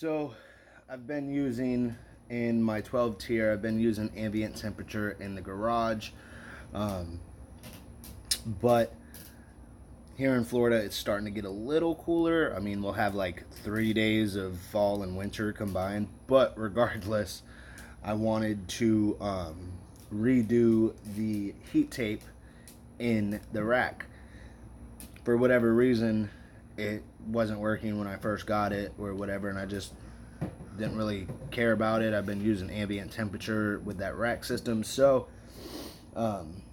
So I've been using, in my 12 tier, I've been using ambient temperature in the garage. But here in Florida, it's starting to get a little cooler. I mean, we'll have like 3 days of fall and winter combined. But regardless, I wanted to redo the heat tape in the rack. For whatever reason, it wasn't working when I first got it or whatever, and I just didn't really care about it. I've been using ambient temperature with that rack system, so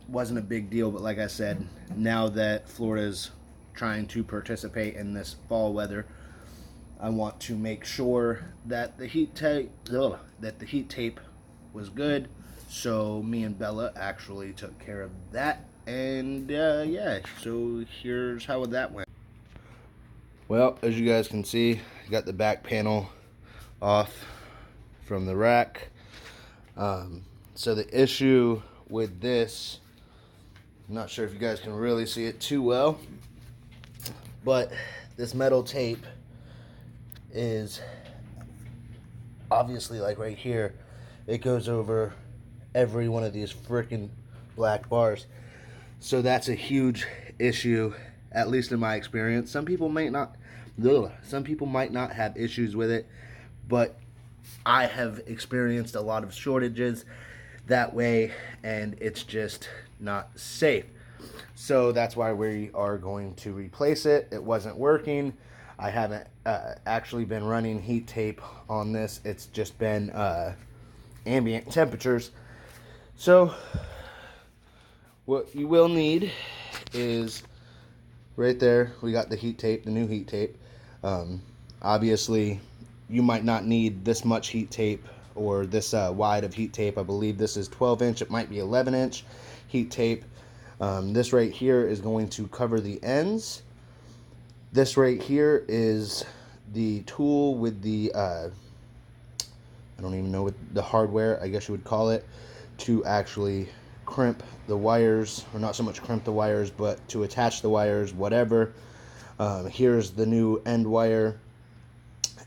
wasn't a big deal. But like I said, now that Florida's trying to participate in this fall weather, I want to make sure that the heat tape was good. So me and Bella actually took care of that, and yeah, so here's how that went. Well, as you guys can see, I got the back panel off from the rack. So the issue with this, I'm not sure if you guys can really see it too well, but this metal tape is obviously, like right here, it goes over every one of these freaking black bars. So that's a huge issue, at least in my experience. Some people might not have issues with it, but I have experienced a lot of shortages that way, and it's just not safe. So that's why we are going to replace it. It wasn't working. I haven't actually been running heat tape on this. It's just been ambient temperatures. So what you will need is right there, we got the heat tape, the new heat tape. Obviously, you might not need this much heat tape or this wide of heat tape. I believe this is 12 inch. It might be 11 inch heat tape. This right here is going to cover the ends. This right here is the tool with the, I don't even know what the hardware, I guess you would call it, to actually crimp the wires, or not so much crimp the wires, but to attach the wires, whatever. Here's the new end wire,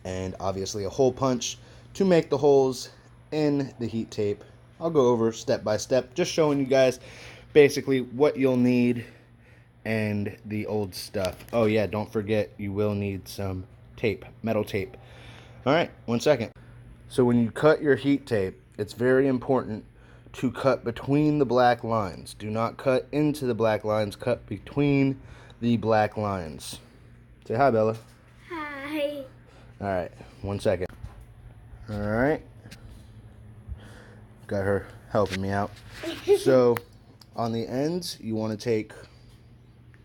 and obviously a hole punch to make the holes in the heat tape. I'll go over step by step, just showing you guys basically what you'll need and the old stuff. Oh yeah, don't forget, you will need some tape, metal tape. All right, 1 second. So when you cut your heat tape, it's very important to cut between the black lines. Do not cut into the black lines, cut between the black lines. Say hi, Bella. Hi. All right, 1 second. All right, got her helping me out. So on the ends, you want to take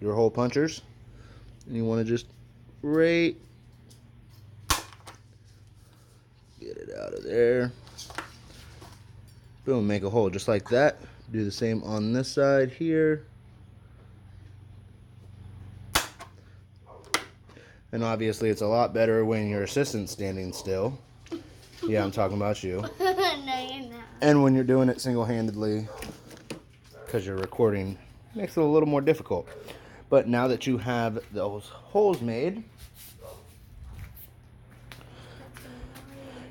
your hole punchers and you want to just get it out of there. Boom, make a hole just like that. Do the same on this side here. And obviously it's a lot better when your assistant's standing still. Yeah, I'm talking about you. No, you're not. And when you're doing it single-handedly, because you're recording, makes it a little more difficult. But now that you have those holes made,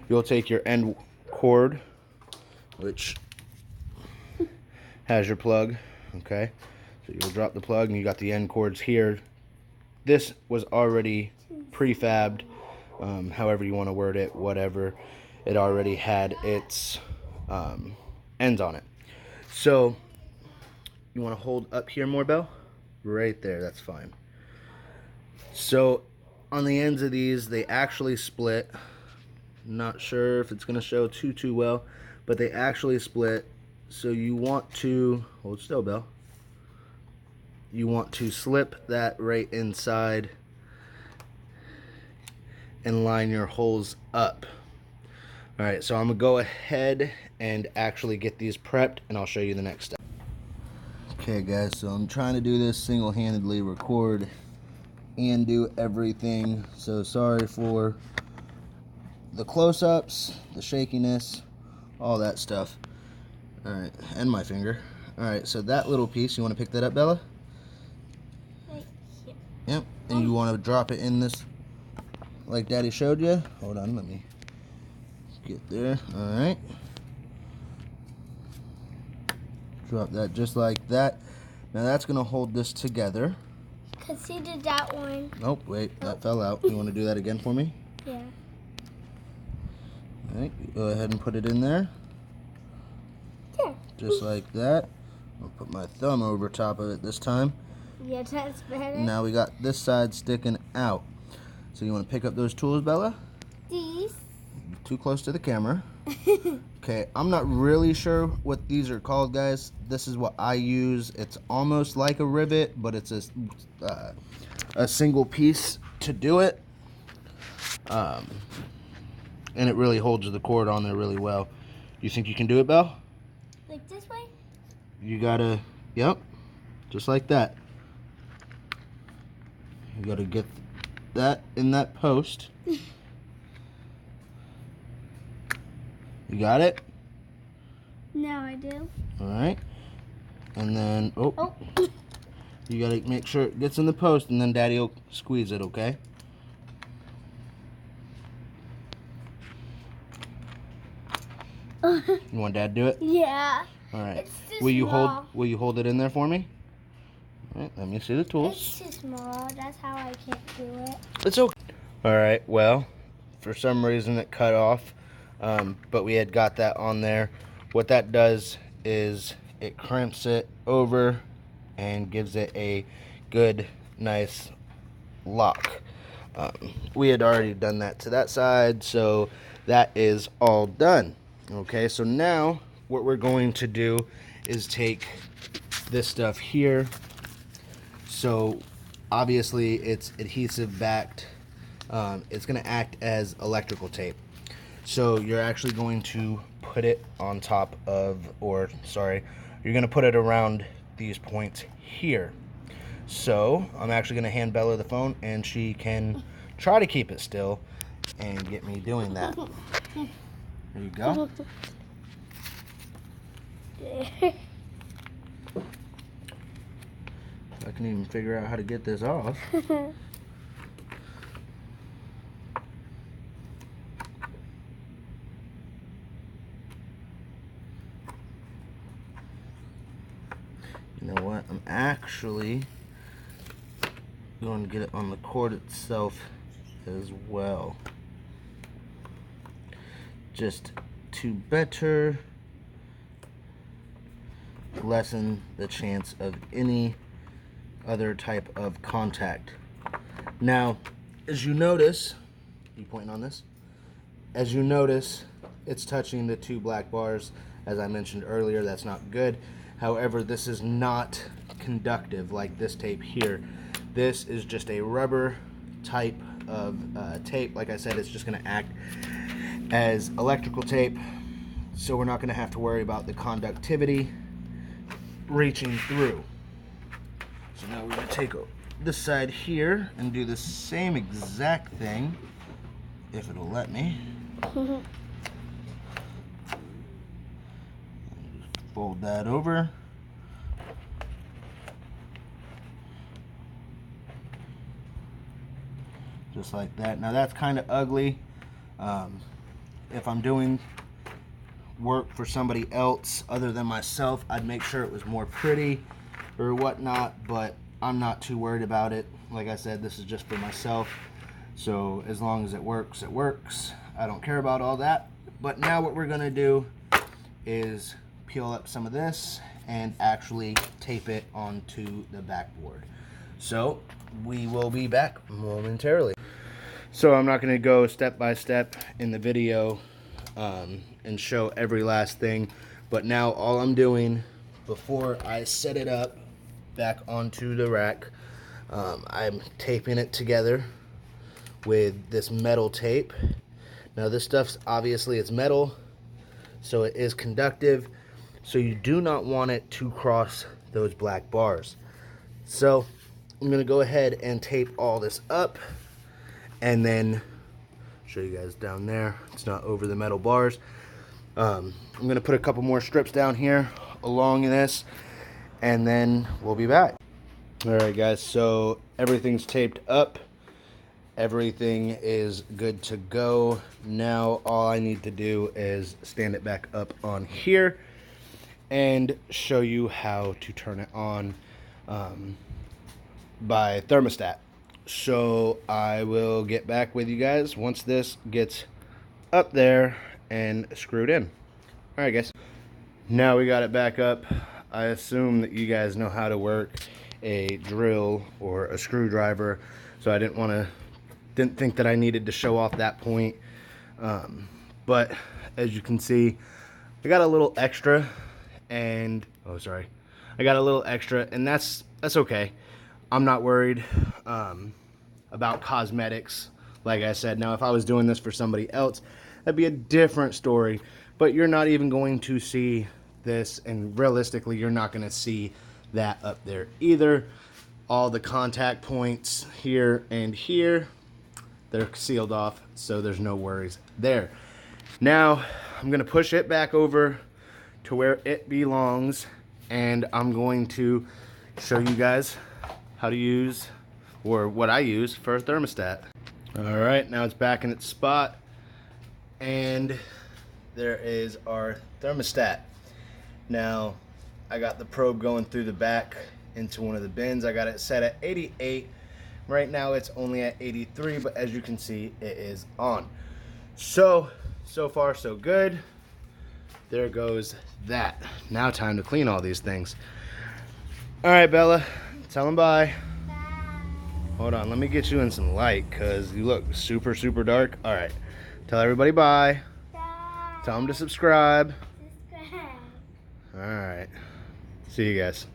you'll take your end cord, which has your plug, okay? So you'll drop the plug and you got the end cords here. This was already prefabbed, however you want to word it, whatever. It already had its ends on it. So you want to hold up here more, Belle? Right there, that's fine. So on the ends of these, they actually split. Not sure if it's going to show too well, but they actually split. So you want to hold still, Belle. You want to slip that right inside and line your holes up. All right, so I'm gonna go ahead and actually get these prepped, and I'll show you the next step. Okay guys, so I'm trying to do this single-handedly, record and do everything. So sorry for the close-ups, the shakiness, all that stuff. All right, and my finger. All right, so that little piece, you want to pick that up, Bella? Right here. Yep, and you want to drop it in this like Daddy showed you. Hold on, let me get there. Alright. Drop that just like that. Now that's going to hold this together. Because he did that one. Nope, wait, that fell out. You want to do that again for me? Yeah. Alright, go ahead and put it in there. Yeah. Just like that. I'll put my thumb over top of it this time. Yeah, that's better. Now we got this side sticking out. So you want to pick up those tools, Bella? These. Too close to the camera. Okay, I'm not really sure what these are called, guys. This is what I use. It's almost like a rivet, but it's a single piece to do it. And it really holds the cord on there really well. You think you can do it, Belle? Like this way? You gotta, yep, just like that. You gotta get that in that post. You got it? No, I do. Alright. And then, Oh. you gotta make sure it gets in the post, and then Daddy will squeeze it, okay? You want Dad to do it? Yeah. Alright. It's too Will small. you hold it in there for me? Alright, let me see the tools. It's too small. That's how I can't do it. It's okay. Alright, well, for some reason it cut off, but we had got that on there. What that does is it crimps it over and gives it a good, nice lock. We had already done that to that side, so that is all done. Okay, so now what we're going to do is take this stuff here. So obviously it's adhesive backed. It's going to act as electrical tape. So you're actually going to put it on top of, or sorry, you're going to put it around these points here. So I'm actually going to hand Bella the phone, and she can try to keep it still and get me doing that. There you go. I can even figure out how to get this off. You know what? I'm actually going to get it on the cord itself as well. Just to better lessen the chance of any other type of contact. Now, as you notice, you pointing on this? As you notice, it's touching the two black bars. As I mentioned earlier, that's not good. However, this is not conductive like this tape here. This is just a rubber type of tape. Like I said, it's just going to act as electrical tape, so we're not going to have to worry about the conductivity reaching through. So now we're going to take this side here and do the same exact thing, if it'll let me. Fold that over. Just like that. Now that's kind of ugly. If I'm doing work for somebody else other than myself, I'd make sure it was more pretty or whatnot, but I'm not too worried about it. Like I said, this is just for myself, so as long as it works, it works. I don't care about all that. But now what we're gonna do is peel up some of this and actually tape it onto the backboard. So we will be back momentarily. So I'm not going to go step by step in the video and show every last thing, but now all I'm doing before I set it up back onto the rack, I'm taping it together with this metal tape. Now this stuff's obviously it's metal, so it is conductive, so you do not want it to cross those black bars. So I'm going to go ahead and tape all this up, and then show you guys down there. It's not over the metal bars. I'm going to put a couple more strips down here along this, and then we'll be back. Alright guys, so everything's taped up. Everything is good to go. Now all I need to do is stand it back up on here and show you how to turn it on by thermostat. So I will get back with you guys once this gets up there and screwed in. All right, guys. Now we got it back up. I assume that you guys know how to work a drill or a screwdriver, so I didn't think that I needed to show off that point. But as you can see, I got a little extra, and I got a little extra, and that's okay. I'm not worried about cosmetics. Like I said, now if I was doing this for somebody else, that'd be a different story. But you're not even going to see this, and realistically, you're not going to see that up there either. All the contact points here and here, they're sealed off, so there's no worries there. Now I'm going to push it back over to where it belongs, and I'm going to show you guys how to use, or what I use for a thermostat. All right, now it's back in its spot, and there is our thermostat. Now I got the probe going through the back into one of the bins. I got it set at 88. Right now it's only at 83, but as you can see, it is on. So far so good. There goes that. Now time to clean all these things. All right, Bella, tell them bye. Bye. Hold on, let me get you in some light because you look super dark. All right, tell everybody bye. Bye. Tell them to subscribe. Subscribe. All right, see you guys.